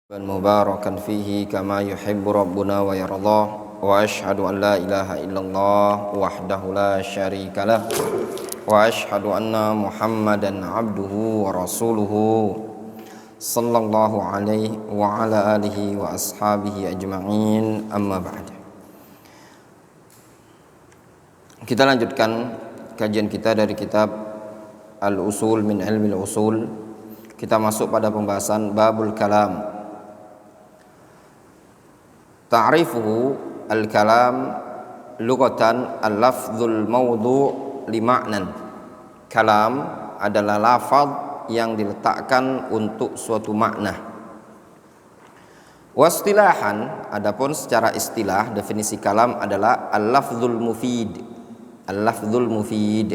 مباركا فيه كما يحب ربنا ويرضاه وأشهد أن لا إله إلا الله وحده لا شريك له وأشهد أن محمدا عبده ورسوله صلى الله عليه وعلى آله وأصحابه أجمعين أما بعد. Kita lanjutkan kajian kita dari kitab Al-Usul min Ilmi Al-Usul. Kita masuk pada pembahasan Babul Kalam. Ta'rifuhu al-kalam lughatan al-lafzul mawdu' li ma'nan. Kalam adalah lafaz yang diletakkan untuk suatu makna. Wastilahan, adapun secara istilah definisi kalam adalah al-lafzul mufid. Al-lafzul mufid.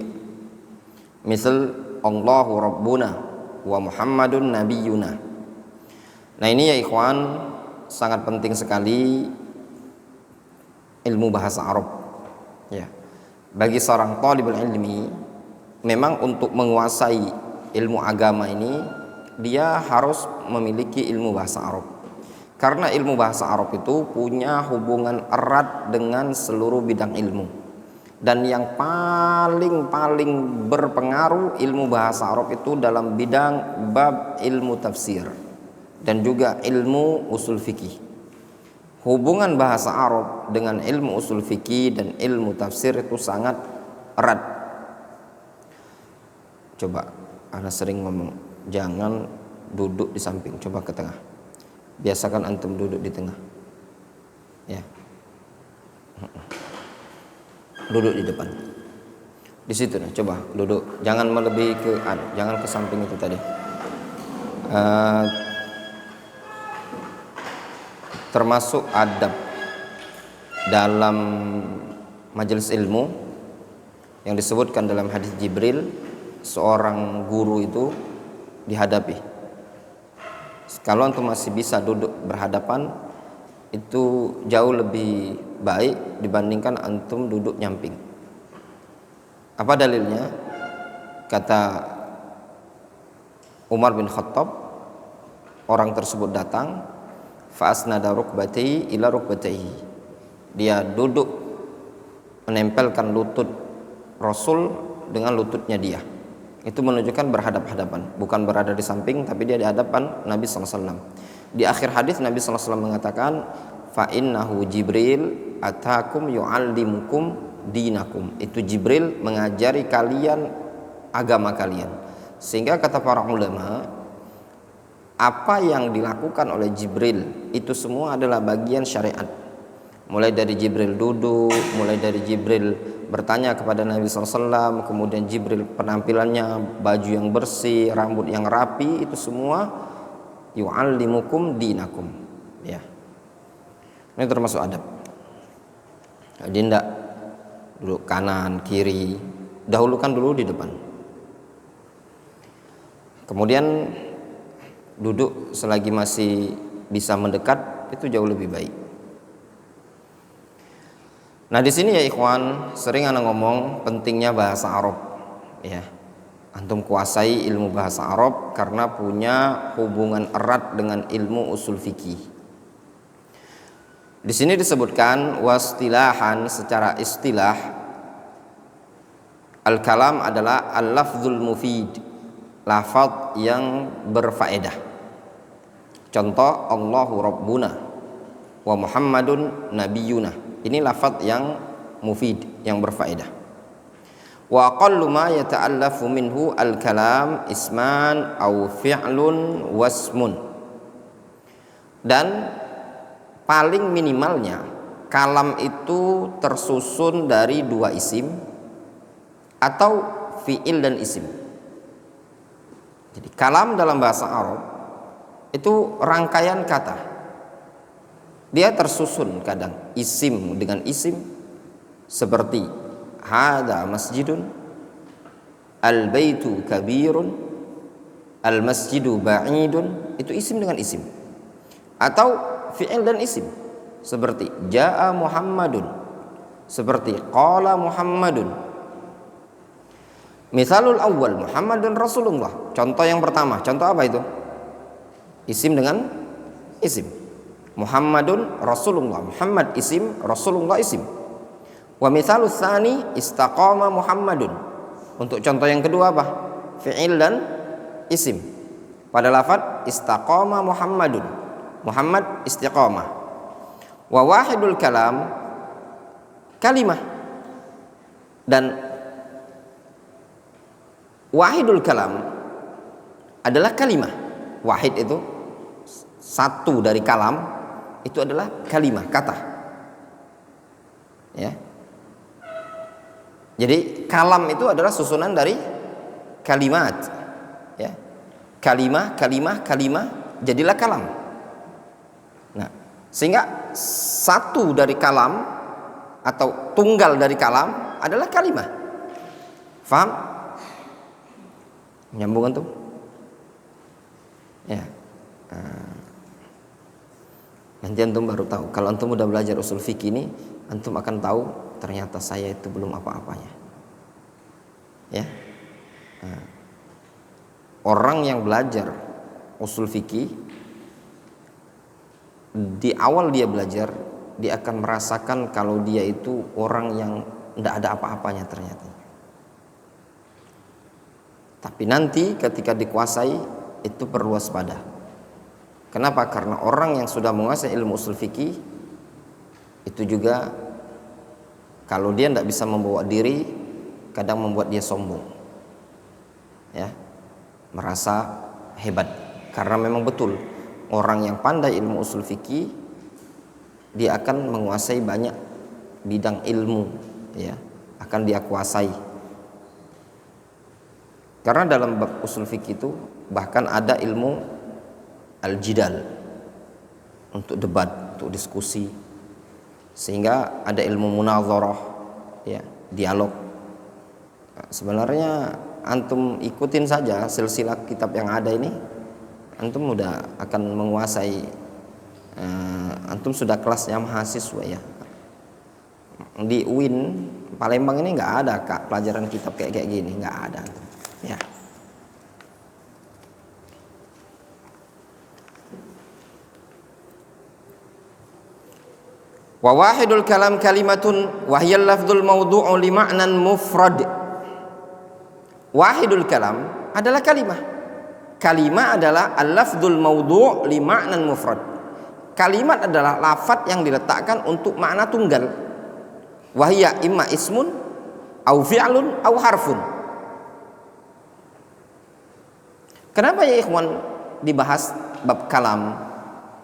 Misal Allahu Rabbuna wa Muhammadun Nabiyuna. Nah ini ya ikhwan, sangat penting sekali ilmu bahasa Arab. Ya. Bagi seorang talibul ilmi, memang untuk menguasai ilmu agama ini dia harus memiliki ilmu bahasa Arab. Karena ilmu bahasa Arab itu punya hubungan erat dengan seluruh bidang ilmu. Dan yang paling berpengaruh ilmu bahasa Arab itu dalam bidang bab ilmu tafsir dan juga ilmu usul fikih. Hubungan bahasa Arab dengan ilmu usul fikih dan ilmu tafsir itu sangat erat. Coba, ana sering ngomong, jangan duduk di samping, coba ke tengah. Biasakan antum duduk di tengah. Ya. Duduk di depan. Di situ nah, coba duduk. Jangan melebihi ke jangan ke samping itu tadi. Termasuk adab dalam majelis ilmu yang disebutkan dalam hadis Jibril, seorang guru itu dihadapi. Kalau antum masih bisa duduk berhadapan, itu jauh lebih baik dibandingkan antum duduk nyamping. Apa dalilnya? Kata Umar bin Khattab, orang tersebut datang, fa'asnada rukbatihi ila rukbatihi. Dia duduk menempelkan lutut Rasul dengan lututnya dia. Itu menunjukkan berhadap-hadapan, bukan berada di samping, tapi dia di hadapan Nabi SAW. Di akhir hadis Nabi SAW mengatakan, fa innahu Jibril atakum yu'allimukum dinakum. Itu Jibril mengajari kalian agama kalian. Sehingga kata para ulama, apa yang dilakukan oleh Jibril itu semua adalah bagian syariat. Mulai dari Jibril duduk, mulai dari Jibril bertanya kepada Nabi SAW, kemudian Jibril penampilannya baju yang bersih, rambut yang rapi, itu semua yu'allimukum dinakum. Ya. Ini termasuk adab. Jadi tidak duduk kanan, kiri, dahulukan dulu di depan. Kemudian duduk selagi masih bisa mendekat, itu jauh lebih baik. Nah di sini ya ikhwan, sering ana ngomong pentingnya bahasa Arab. Ya, antum kuasai ilmu bahasa Arab karena punya hubungan erat dengan ilmu usul fikih. Di sini disebutkan wastilahan, secara istilah al-kalam adalah al-lafzul mufid, lafaz yang berfaedah. Contoh Allahu Rabbuna wa Muhammadun Nabiyuna. Ini lafaz yang mufid, yang berfaedah. Wa aqallu ma yata'allafu minhu al-kalam isman aw fi'lun wasmun. Dan paling minimalnya kalam itu tersusun dari dua isim atau fi'il dan isim. Jadi kalam dalam bahasa Arab itu rangkaian kata. Dia tersusun kadang isim dengan isim, seperti hada masjidun, al-baitu kabirun, al-masjidu ba'idun, itu isim dengan isim. Atau fi'il dan isim, seperti ja'a Muhammadun, seperti qala Muhammadun. Misalul awal Muhammadun Rasulullah. Contoh yang pertama, contoh apa itu? Isim dengan isim. Muhammadun Rasulullah, Muhammad isim, Rasulullah isim. Wa mithalus tsani istaqama Muhammadun. Untuk contoh yang kedua apa? Fi'il dan isim. Pada lafaz istaqama Muhammadun, Muhammad istiqamah. Wa wahidul kalam kalimah. Dan wahidul kalam adalah kalimah. Wahid itu satu dari kalam, itu adalah kalimah, kata. Ya. Jadi kalam itu adalah susunan dari kalimat. Ya. Kalimah, kalimah, kalimah, jadilah kalam. Nah, sehingga satu dari kalam atau tunggal dari kalam adalah kalimah. Faham? Nyambung antum? Ya. Nanti antum baru tahu. Kalau antum udah belajar usul fikih ini, antum akan tahu ternyata saya itu belum apa-apanya. Ya. Orang yang belajar usul fikih, di awal dia belajar, dia akan merasakan kalau dia itu orang yang tidak ada apa-apanya ternyata. Tapi nanti ketika dikuasai, itu perlu waspada. Kenapa? Karena orang yang sudah menguasai ilmu usul fikih itu juga kalau dia tidak bisa membawa diri, kadang membuat dia sombong, ya, merasa hebat. Karena memang betul orang yang pandai ilmu usul fikih dia akan menguasai banyak bidang ilmu, ya, akan dia kuasai. Karena dalam bab usul fikih itu bahkan ada ilmu al-jidal, untuk debat, untuk diskusi, sehingga ada ilmu munazarah, ya, dialog. Sebenarnya antum ikutin saja silsilah kitab yang ada ini, antum udah akan menguasai. Antum sudah kelasnya mahasiswa, ya. Di UIN Palembang ini nggak ada kak pelajaran kitab kayak gini, nggak ada, ya. Wa wahidul kalam kalimatun wa hiya lafdzul mawdu'u li ma'nan mufrad. Wahidul kalam adalah kalimah. Kalimah adalah al-lafdzul mawdu' li ma'nan mufrad. Kalimat adalah lafaz yang diletakkan untuk makna tunggal. Wa hiya imma ismun au fi'lun au harfun. Kenapa ya ikhwan dibahas bab kalam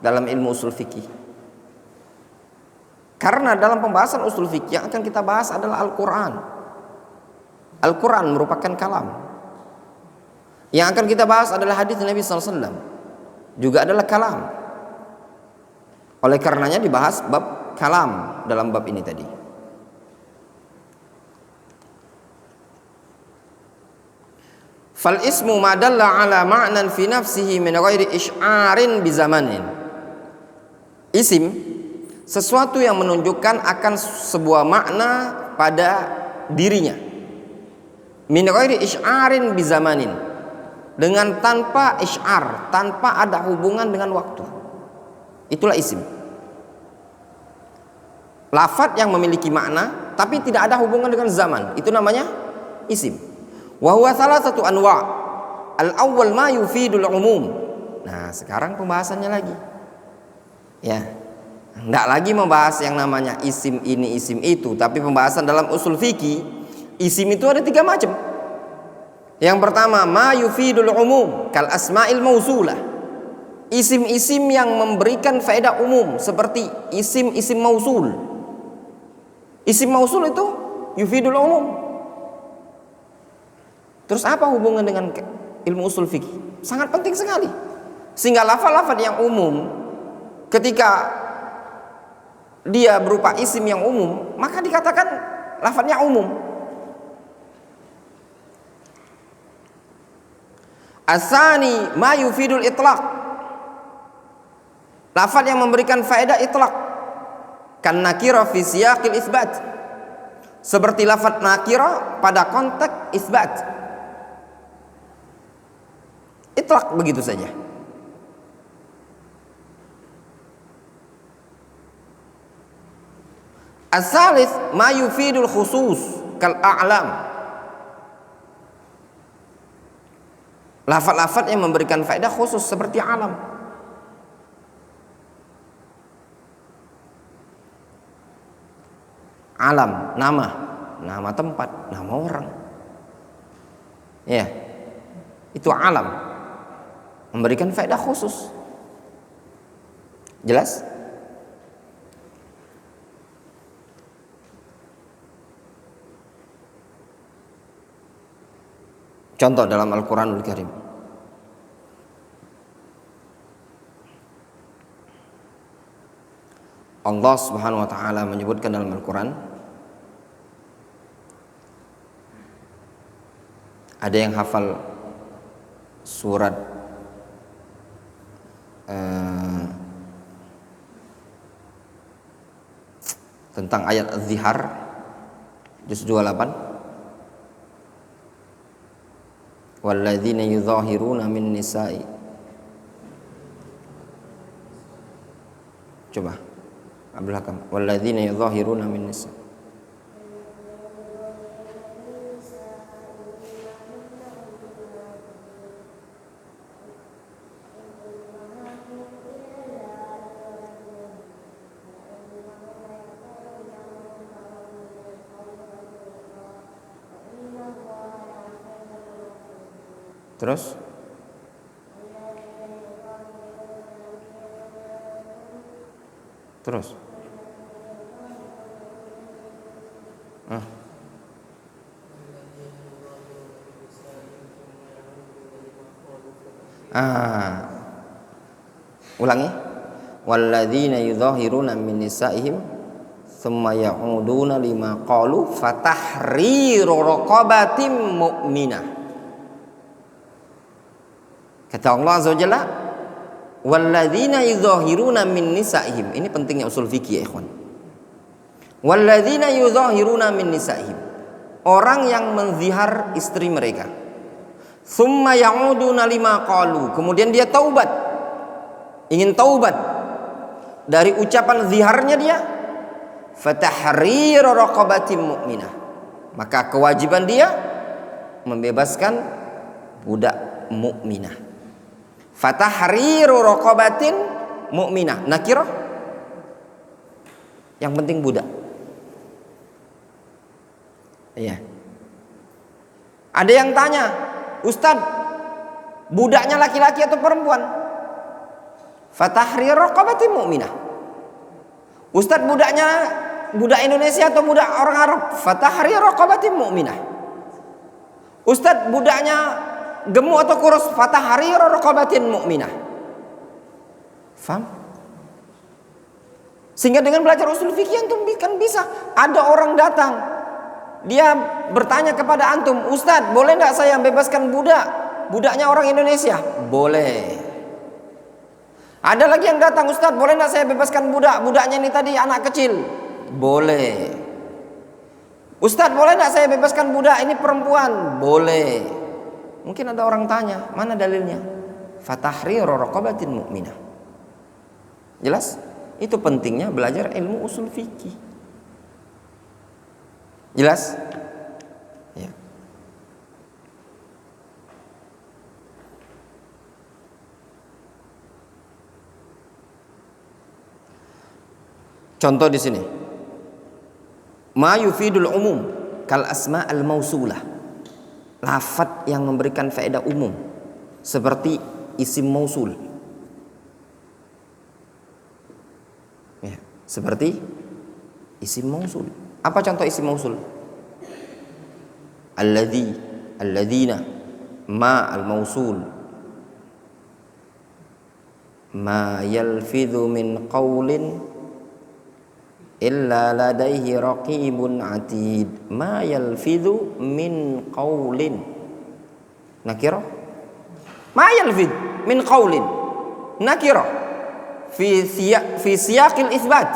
dalam ilmu usul fikih? Karena dalam pembahasan usul fikih yang akan kita bahas adalah Al-Quran. Al-Quran merupakan kalam. Yang akan kita bahas adalah hadis Nabi SAW, juga adalah kalam. Oleh karenanya dibahas bab kalam dalam bab ini tadi. Fal ismu ma dalla ala ma'nan fi nafsihi min ghairi isy'arin bi zamanin. Isim sesuatu yang menunjukkan akan sebuah makna pada dirinya. Min ghairi isy'arin bi zamanin, dengan tanpa isy'ar, tanpa ada hubungan dengan waktu. Itulah isim. Lafaz yang memiliki makna tapi tidak ada hubungan dengan zaman, itu namanya isim. Wa huwa salasatu anwa'. Al-awwal ma yufidul umum. Nah, sekarang pembahasannya lagi. Ya. Enggak lagi membahas yang namanya isim ini, isim itu, tapi pembahasan dalam usul fikih, isim itu ada 3 macam. Yang pertama, ma yufidul umum kal asma'il mausulah. Isim-isim yang memberikan faedah umum seperti isim-isim mausul. Isim mausul itu yufidul umum. Terus apa hubungan dengan ilmu usul fikih? Sangat penting sekali. Sehingga lafaz-lafaz yang umum ketika dia berupa isim yang umum, maka dikatakan lafaznya umum. Asani ma yufidul itlaq. Lafaz yang memberikan faedah itlaq. Kan nakira fi siyaqil isbat. Seperti lafaz nakira pada konteks isbat. Itlaq begitu saja. As-salis ma yufidul khusus kal a'lam. Lafaz-lafaz yang memberikan faedah khusus seperti alam. Alam, nama tempat, nama orang. Ya. Itu alam. Memberikan faedah khusus. Jelas? Contoh dalam Al-Quranul Karim. Allah Subhanahu wa taala menyebutkan dalam Al-Quran, ada yang hafal surat tentang ayat Az-Zihar juz 28, walladzina yuzahiruna min nisa'i. Coba Abdul Hakam, walladzina yuzahiruna min nisa'i. Terus ulangi, walladzina yudhahiruna min nisa'ihim thumma ya'uduna lima qalu fatahriru raqabatin mu'minah. Kata Allah Azza wa Jalla, walladzina yudhahiruna min nisa'ihim. Ini pentingnya usul fikih ya ikhwan. Walladzina yudhahiruna min nisa'ihim, orang yang menzihar istri mereka. Tsumma ya'uduna lima qalu, kemudian dia taubat, ingin taubat dari ucapan ziharnya dia, fatahriru raqabatin mu'minah, maka kewajiban dia membebaskan budak mukminah. Fatahriru raqabatin mu'minah, nakirah, yang penting budak. Iya. Ada yang tanya, Ustaz, budaknya laki-laki atau perempuan? Fatahriru raqabatin mu'minah. Ustaz, budaknya budak Indonesia atau budak orang Arab? Fatahriru raqabatin mu'minah. Ustaz, budaknya gemuk atau kurus? Fatahriru raqabatin mu'minah. Faham? Sehingga dengan belajar usul fikih antum kan bisa. Ada orang datang, dia bertanya kepada antum, Ustaz, boleh enggak saya bebaskan budaknya orang Indonesia? Boleh. Ada lagi yang datang, Ustaz, boleh enggak saya bebaskan budaknya ini tadi anak kecil? Boleh. Ustaz, boleh enggak saya bebaskan budak ini perempuan? Boleh. Mungkin ada orang tanya, mana dalilnya? Fatahriru raqabatin mu'minah. Jelas? Itu pentingnya belajar ilmu usul fikih. Jelas? Ya. Contoh di sini. Ma yufidul umum kal asma al mausulah. Lafaz yang memberikan faedah umum seperti isim mausul. Ya, seperti isim mausul. Apa contoh isim mausul? Alladzi, alladzina, ma al-mausul. Ma yalfidhu min qawlin illa ladaihi raqibun atid. Ma yalfidhu min qawlin. Nakirah. Ma yalfidh min qawlin. Nakirah. Fi siyaqil itsbat.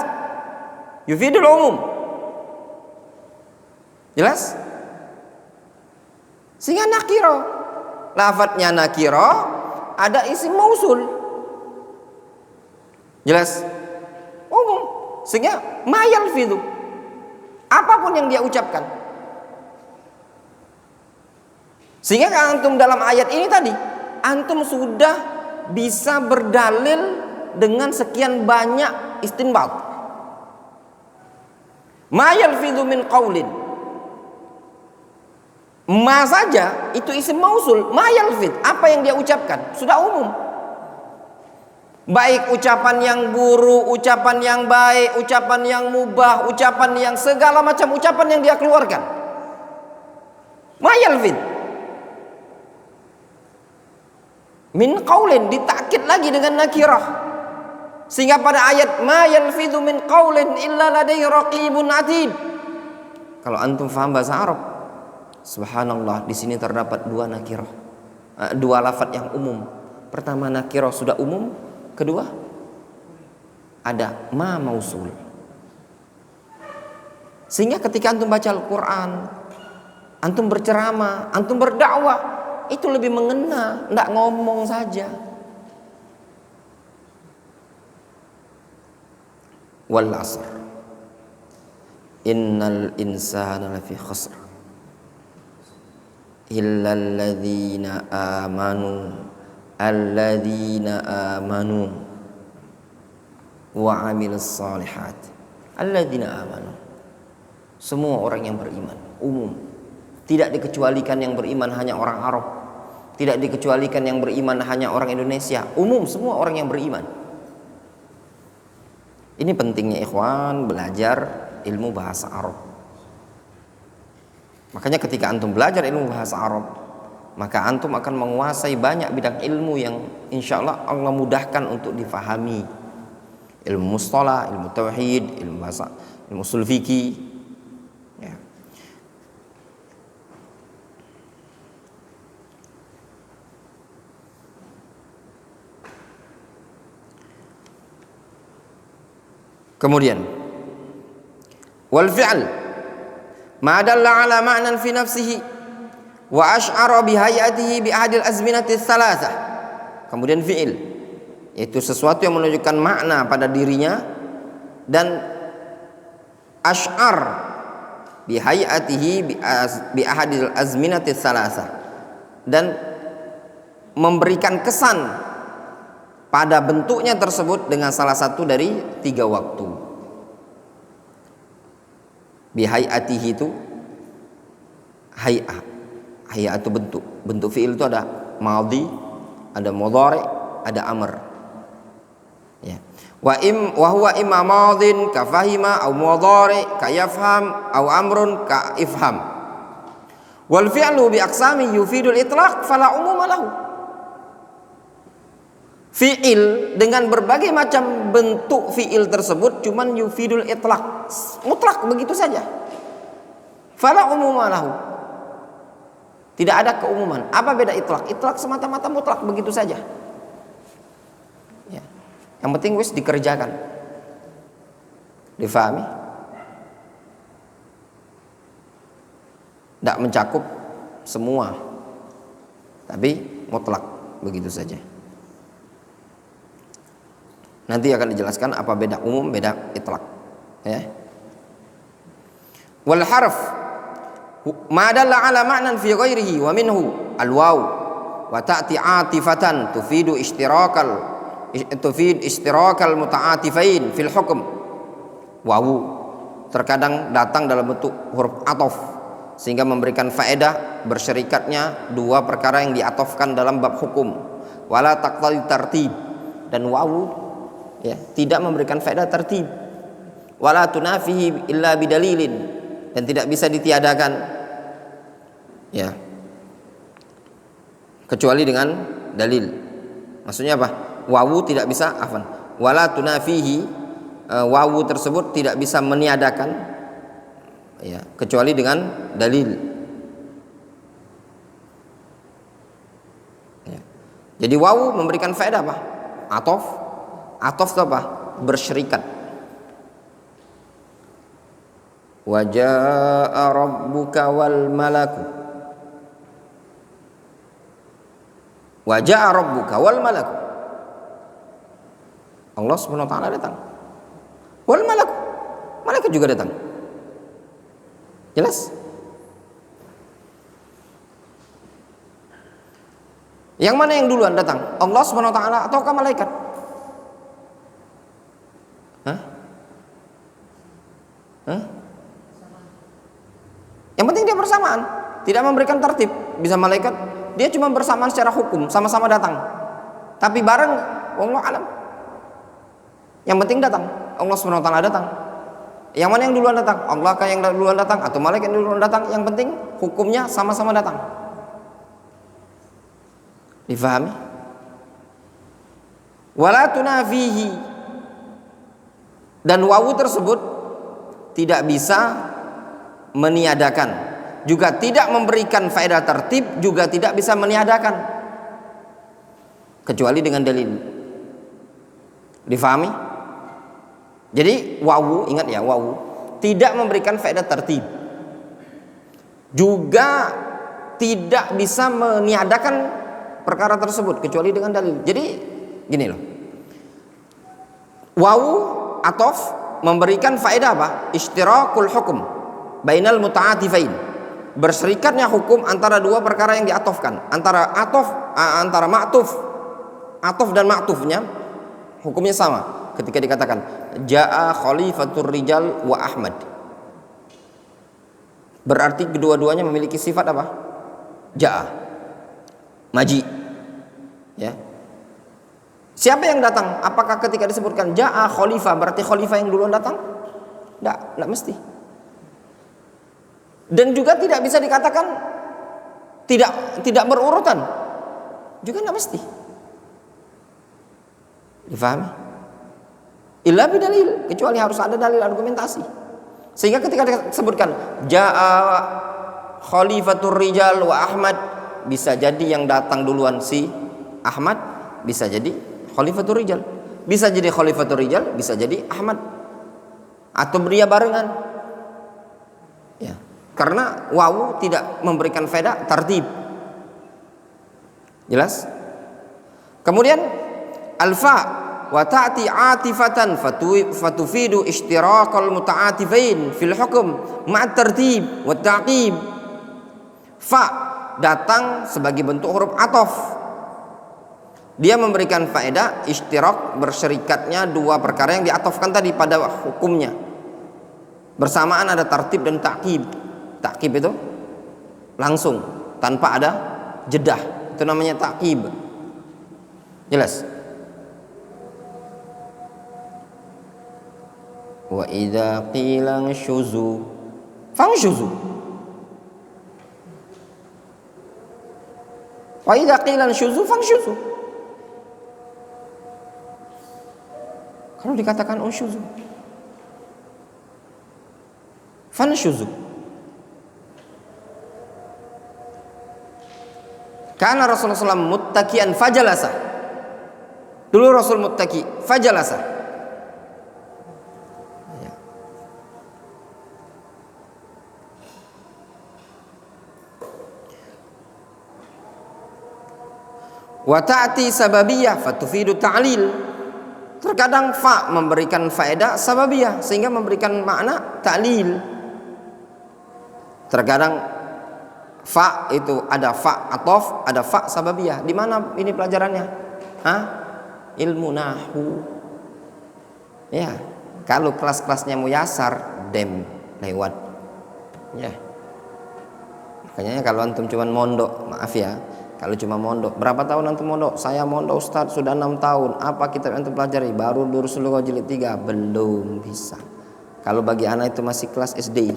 Yufidul umum. Jelas? Sehingga nakiro, lafadznya nakiro, ada isim mausul. Jelas? Umum. Sehingga mayal fidu. apapun yang dia ucapkan. Sehingga antum dalam ayat ini tadi, antum sudah bisa berdalil dengan sekian banyak istinbat. Ma yalfidhu min qaulin. Ma saja itu isim mausul, ma yalfidh, apa yang dia ucapkan sudah umum. Baik ucapan yang buruk, ucapan yang baik, ucapan yang mubah, ucapan yang segala macam ucapan yang dia keluarkan. Ma yalfidh min qaulin, ditakkid lagi dengan nakirah. Sehingga pada ayat ma yalfidhu min qaulin illa ladaihi raqibun atid. Kalau antum faham bahasa Arab, subhanallah, di sini terdapat dua nakirah, dua lafadz yang umum. Pertama nakirah sudah umum, kedua ada ma mausul. Sehingga ketika antum baca Al-Quran, antum berceramah, antum berdakwah, itu lebih mengena, tidak ngomong saja. Wal asr innal insana lafi khusr illa alladzina amanu wa amilus solihat. Alladzina amanu, semua orang yang beriman, umum. Tidak dikecualikan yang beriman hanya orang Arab, tidak dikecualikan yang beriman hanya orang Indonesia, umum semua orang yang beriman. Ini pentingnya ikhwan belajar ilmu bahasa Arab. Makanya ketika antum belajar ilmu bahasa Arab, maka antum akan menguasai banyak bidang ilmu yang insya Allah Allah mudahkan untuk difahami. Ilmu mustalah, ilmu tauhid, ilmu bahasa, ilmu ushul fikih, ya. Kemudian wal fi'l ma dalla ala ma'nan fi nafsihi wa ash'ara bi hayatihi bi ahadil azminati tsalatsah. Kemudian fi'il, yaitu sesuatu yang menunjukkan makna pada dirinya dan ash'ar bi hayatihi bi ahadil azminati tsalatsah, dan memberikan kesan pada bentuknya tersebut dengan salah satu dari 3 waktu. Bihayatihi itu hay'ah. Hay'ah itu bentuk. Bentuk fi'il itu ada madhi, ada mudhari', ada amr. Ya. Wa huwa imma madhin ka fahima au mudhari' ka yafham au amrun ka ifham. Wal fi'lu bi aqsami yufidul itlaq fala umuma lahu. Fi'il dengan berbagai macam bentuk fi'il tersebut cuman yufidul itlaq, mutlak begitu saja. Fala umuma lahu, tidak ada keumuman. Apa beda itlaq? Itlaq semata-mata mutlak begitu saja, ya. Yang penting wis dikerjakan, difahami, tidak mencakup semua, tapi mutlak begitu saja. Nanti akan dijelaskan apa beda umum, beda itlaq, ya. Wal harf ma dalla ala ma'nan fi ghairihi wa minhu al waw wa ta'ti atifatan tufid istirakal muta'atifain fil hukm. Waw terkadang datang dalam bentuk huruf ataf sehingga memberikan faedah bersyarikatnya dua perkara yang diatofkan dalam bab hukum. Wala taqtadi tartib, dan waw, ya, tidak memberikan faedah tertib. Wala tunafihi illa bidalilin, dan tidak bisa ditiadakan, ya, kecuali dengan dalil. Maksudnya apa? Wawu tidak bisa, wala tunafihi, wawu tersebut tidak bisa meniadakan, ya, kecuali dengan dalil, ya. Jadi wawu memberikan faedah apa? Atof itu apa? Bersyarikat. Wa jaa rabbuka wal malaku. Wa jaa rabbuka wal malaku. Allah Subhanahu wa taala datang. Wal malaku. Malaikat juga datang. Jelas? Yang mana yang duluan datang? Allah Subhanahu wa taala ataukah malaikat? Hah? Hah? Yang penting dia bersamaan, tidak memberikan tertib. Bisa malaikat, dia cuma bersamaan secara hukum, sama-sama datang. Tapi bareng, wallahu alam. Yang penting datang, Allah Subhanahu wa taala datang. Yang mana yang duluan datang? Allah kah yang duluan datang atau malaikat yang duluan datang? Yang penting hukumnya sama-sama datang. Difahami? Wala tunafihi, dan wawu tersebut tidak bisa meniadakan, juga tidak memberikan faedah tertib, juga tidak bisa meniadakan kecuali dengan dalil. Difahami? Jadi wawu, ingat ya, wawu tidak memberikan faedah tertib, juga tidak bisa meniadakan perkara tersebut kecuali dengan dalil. Jadi gini loh, wawu atof memberikan faedah apa? Ishtirakul hukum bainal muta'atifain, berserikatnya hukum antara dua perkara yang diatofkan, antara antara ma'tuf, atof dan ma'tufnya hukumnya sama. Ketika dikatakan jaa khalifatur rijal wa Ahmad, berarti kedua-duanya memiliki sifat apa? Jaa, maji. Ya. Siapa yang datang? Apakah ketika disebutkan jaa khalifah berarti khalifah yang duluan datang? Tidak mesti. Dan juga tidak bisa dikatakan tidak berurutan. Juga tidak mesti. Difahami? Illa bidalil, kecuali harus ada dalil argumentasi. Sehingga ketika disebutkan jaa khalifatur rijal wa Ahmad, bisa jadi yang datang duluan si Ahmad, bisa jadi khalifatur rijal, bisa jadi khalifatur rijal, bisa jadi Ahmad, atau dia barengan. Ya, karena wawu tidak memberikan faedah tertib. Jelas? Kemudian alfa wa ta'ti atifatan fatufidu ishtirakal muta'atifain fil hukm ma'at tertib wa ta'qib. Fa datang sebagai bentuk huruf atof, dia memberikan faedah ishtirak, bersyirikatnya dua perkara yang diatofkan tadi pada hukumnya. Bersamaan ada tertib dan ta'qib. Ta'qib itu langsung tanpa ada jedah, itu namanya ta'qib. Jelas? Wa idza qila syuzu fangshuzu. Wa idza qila syuzu fangshuzu. Kalau dikatakan unshuzu, fanshuzu. Karena Rasulullah SAW muttaqian fajalasa. Dulu Rasul muttaqi fajalasa. Wa ta'ti sababiyah fatufidu ta'lil. Terkadang fa memberikan faedah sababiyah sehingga memberikan makna ta'lil. Terkadang fa itu ada fa atof, ada fa sababiyah. Di mana ini pelajarannya? Hah? Ilmu nahwu. Ya, kalau kelas-kelasnya muyasar dem lewat. Ya. Makanya kalau antum cuman mondok, maaf ya, kalau cuma mondok, berapa tahun antum mondok? Saya mondok Ustaz sudah 6 tahun. Apa kitab antum pelajari? Baru Durusul Lughah jilid 3, belum bisa. Kalau bagi anak itu masih kelas SD.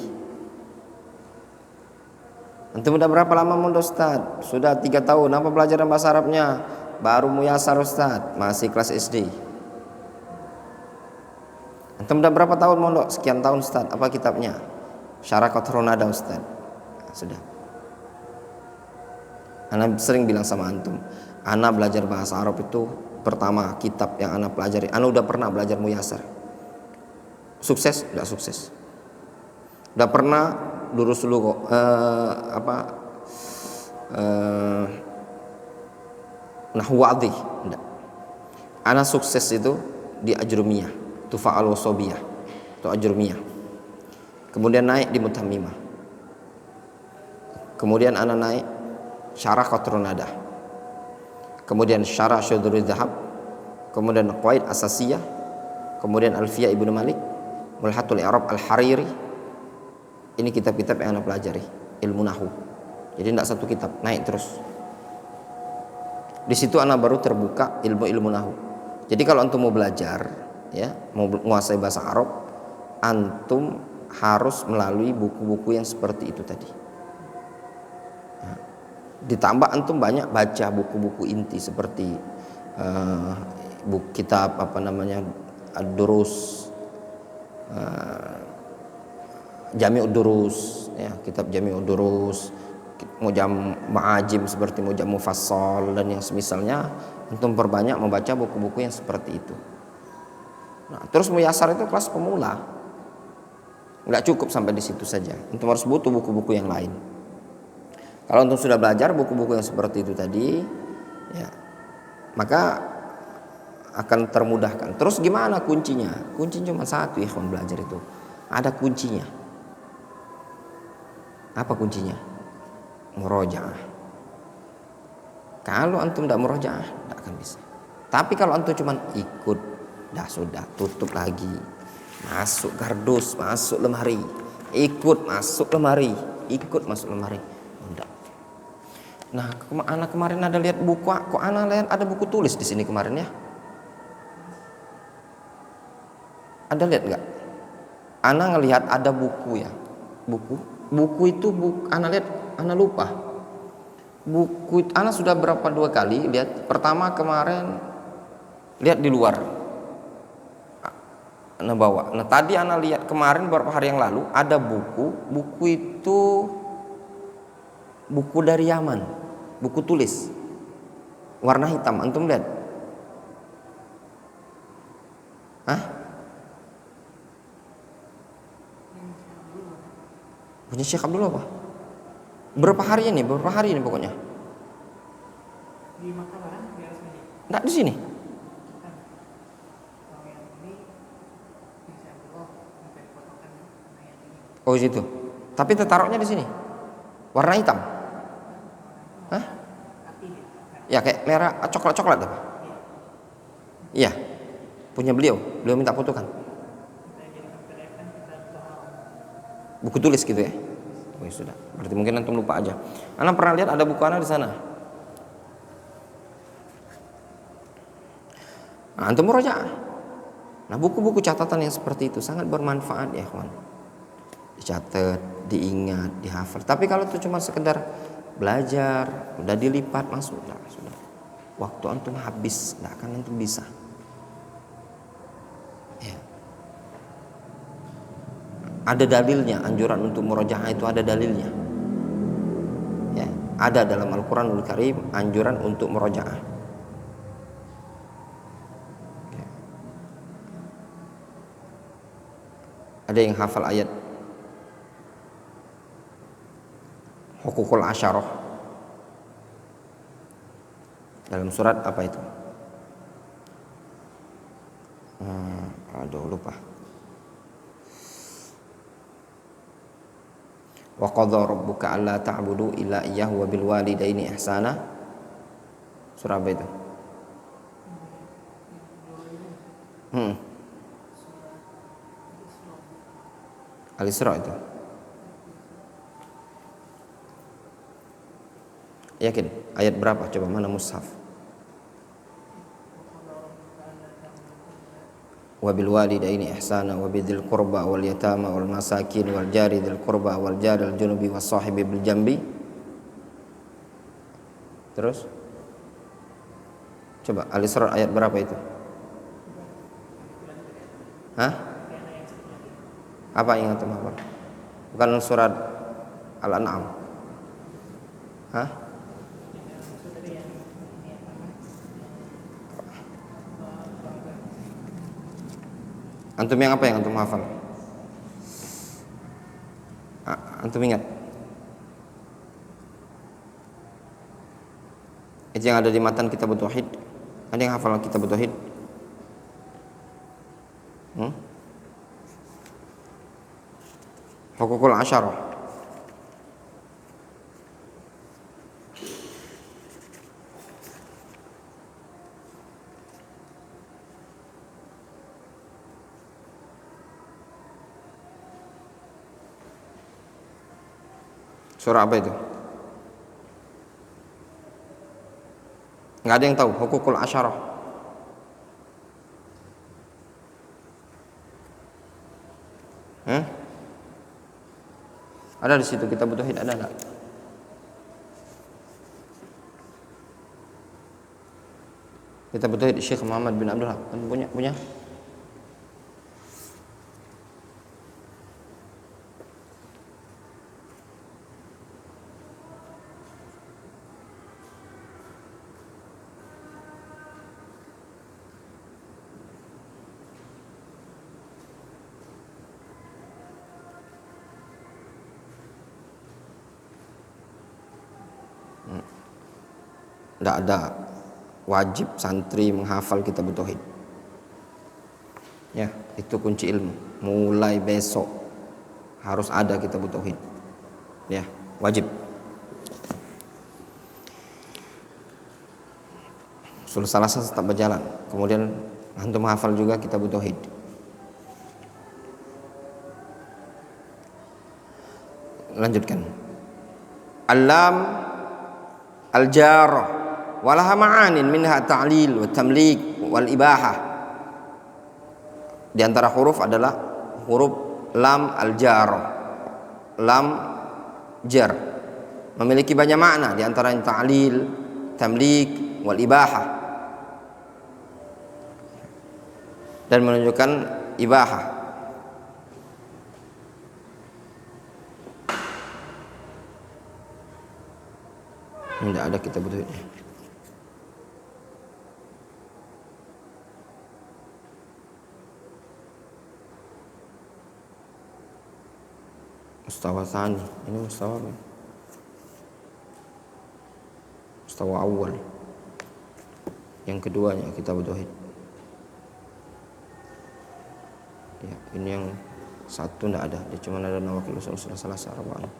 Antum udah berapa lama mondok Ustaz? Sudah 3 tahun. Apa pelajaran bahasa Arabnya? Baru muyasar Ustaz, masih kelas SD. Antum udah berapa tahun mondok? Sekian tahun Ustaz. Apa kitabnya? Syarah Qatrun Nada Ustaz. Sudah. Ana sering bilang sama antum, ana belajar bahasa Arab itu pertama kitab yang ana pelajari, ana udah pernah belajar muyasar. Sukses? Enggak sukses. Udah pernah Durusul Lughah nahwu wadih? Enggak. Ana sukses itu di Ajrumiyah, Tufa'al Wasobiyah, itu Ajrumiyah. Kemudian naik di Mutammimah. kemudian ana naik syarah Qatrun Nadah, kemudian syarah Syudurul Dhahab, kemudian Qawaid Asasiyah, kemudian Alfiyah Ibnu Malik, Mulhatul I'rab Al-Hariri. Ini kitab-kitab yang ana pelajari ilmu nahwu. Jadi tidak satu kitab, naik terus. Di situ ana baru terbuka ilmu-ilmu nahwu. Jadi kalau antum mau belajar, ya, mau menguasai bahasa Arab, antum harus melalui buku-buku yang seperti itu tadi. Nah, ditambah antum banyak baca buku-buku inti seperti buku kitab Ad-Durus, Jami'ud Durus, ya, kitab Jami'ud Durus, Mujam Ma'ajim seperti Mujam Mufassal dan yang semisalnya. Antum perbanyak membaca buku-buku yang seperti itu. Nah, terus Muyasar itu kelas pemula, nggak cukup sampai di situ saja. Antum harus butuh buku-buku yang lain. Kalau antum sudah belajar buku-buku yang seperti itu tadi, ya, maka akan termudahkan. Terus gimana kuncinya? Kuncinya cuma satu, ikhwan, belajar itu ada kuncinya. Apa kuncinya? Murojaah. Kalau antum tidak murojaah, tidak akan bisa. Tapi kalau antum cuma ikut, dah sudah, tutup lagi, masuk kardus, masuk lemari, ikut masuk lemari, ikut masuk lemari. Enggak. Nah, anak kemarin ada lihat buku, kok anak lihat ada buku tulis di sini kemarin ya? Ada lihat nggak? Anak ngelihat ada buku ya, buku itu anak lihat, anak lupa. Buku anak sudah berapa dua kali lihat. Pertama kemarin lihat di luar, anak bawa. Nah tadi anak lihat kemarin beberapa hari yang lalu ada buku itu buku dari Yaman, buku tulis warna hitam. Antum lihat? Hah? Punya Syekh Abdul apa? Berapa hari ini pokoknya? Di Makassar, di atas ini. Enggak di sini. Oh di situ. Tapi taruhnya di sini. Warna hitam. Hah? Ya kayak merah, coklat apa? Iya. Punya beliau minta foto kan? Buku tulis gitu ya. Oh, sudah. Berarti mungkin antum lupa aja. Anak pernah lihat ada buku anak di sana. Nah, antum murojaah. Nah, buku-buku catatan yang seperti itu sangat bermanfaat ya, kawan. Dicatat, diingat, dihafal. Tapi kalau itu cuma sekedar belajar, udah dilipat masuk, nah, sudah. Waktu antum habis, enggak akan antum bisa. Ya. Ada dalilnya, anjuran untuk murojaah itu ada dalilnya. Ya, ada dalam Al-Qur'anul Karim anjuran untuk murojaah. Ya. Ada yang hafal ayat Hukukul Asyarah dalam surat apa itu? Aduh lupa. Wa qadha rabbuka alla ta'budu illa iyyahu wa bil walidaini ihsana. Surah apa itu? Al-Isra itu. Yakin? Ayat berapa? Coba mana mushaf? Wa bil walidaini ihsana wa bidzil qurba wal yatama wal masakin wal jari dzil qurba wal jari al junubi was sahibi bil jambi. Terus coba Al-Isra ayat berapa itu? Hah? Apa yang antum hafal? Bukan surat Al-An'am. Hah? Antum yang apa yang antum hafal? Antum ingat? Itu yang ada di matan Kitab Tauhid. Ada yang hafal Kitab Tauhid? Hukukul Asyarah. Surah apa itu? Nggak ada yang tahu. Hukukul asyarah. Ada di situ kitab tauhid, ada enggak? Kitab tauhid Syekh Muhammad bin Abdul Wahab punya? Tidak ada. Wajib santri menghafal kitab tauhid. Ya, itu kunci ilmu. Mulai besok harus ada kitab tauhid. Ya, wajib. Usul Salasah tetap berjalan. Kemudian antum menghafal juga kitab tauhid. Lanjutkan. Alam al-jarah walaha ma'anin minha ta'lil wa tamlik wal ibahah. Di antara huruf adalah huruf lam al-jarah, lam jar, memiliki banyak makna, di antaranya ta'lil, tamlik wal ibahah, dan menunjukkan ibahah. Tidak ada kitab tauhidnya. Mustawa tsani, ini mustawa apa? Mustawa awal. Yang keduanya kitab tauhid. Ya, ini yang satu tidak ada, dia cuma ada nawakil usul salasah arba'ah.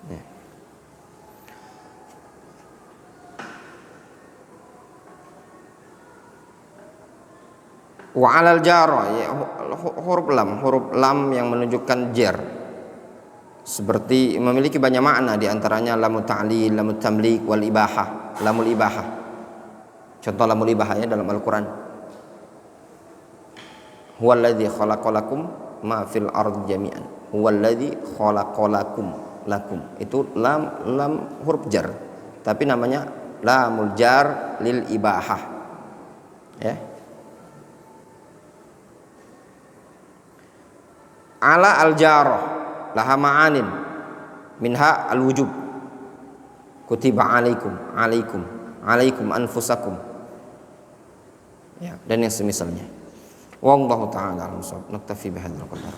Ya. Wa 'alal jarah, ya, huruf lam yang menunjukkan jar, seperti memiliki banyak makna, di antaranya lamut ta'lil, lamut tamlik wal ibahah, lamul ibahah. Contoh lamul ibahah ya dalam Al-Qur'an. Huwallazi khalaqalakum ma fil ardi jami'an. Huwallazi khalaqalakum, lakum. Itu lam huruf jar, tapi namanya lamul jar lil ibahah. Ya. Ala al-jarah laha ma'anin minha al-wujub, kutiba alaikum anfusakum, ya, dan yang semisalnya. Wallahu ta'ala a'lam. Naktafi bihadzal qadar.